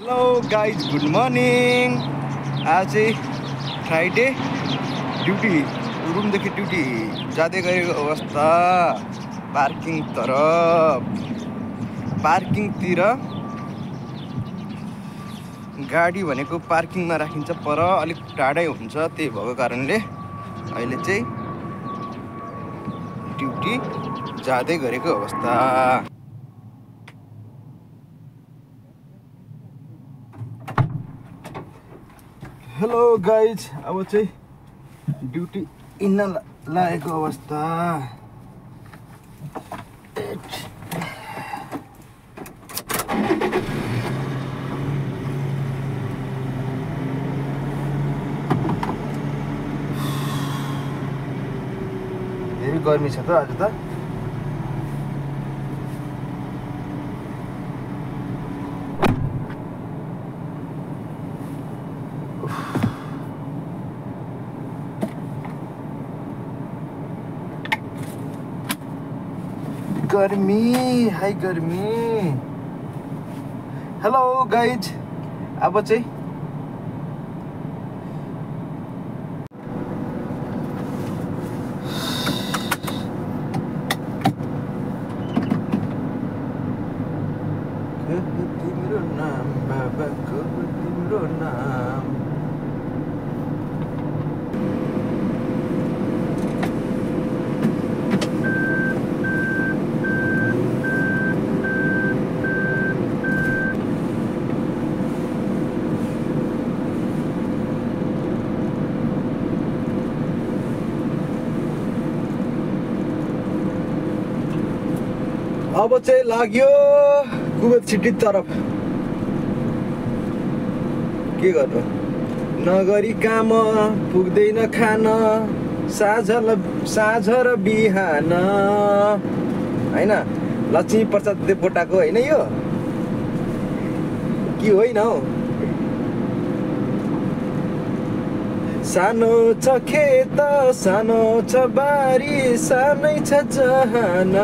Hello guys, good morning. आज चाहिँ Friday, duty रुमदेखि duty जाँदै गरेको अवस्था पार्किङतिर। गाडी भनेको पार्किङमा राखिन्छ, पर अलिक टाढै हुन्छ। त्यही भएको कारणले अहिले चाहिँ ड्युटी जाँदै गरेको अवस्था। हेलो गाइज, अब चाहिँ ड्युटी हिँड्न लागेको अवस्था। धेरै गर्मी छ त आज त। गर्मी, हाई गर्मी। हेलो गाइज, अब चाहिँ तिम्रो नाम बाबाको, तिम्रो नाम। अब चाहिँ लाग्यो कुवेत सिटी तरफ। के गर्नु, नगरी काम पुग्दैन खान, साँझ र बिहान। होइन, लक्ष्मी प्रसाद देवकोटाको होइन यो कि होइन हौ। सानो छ खेत, सानो छ बारी, सानै छ जहान।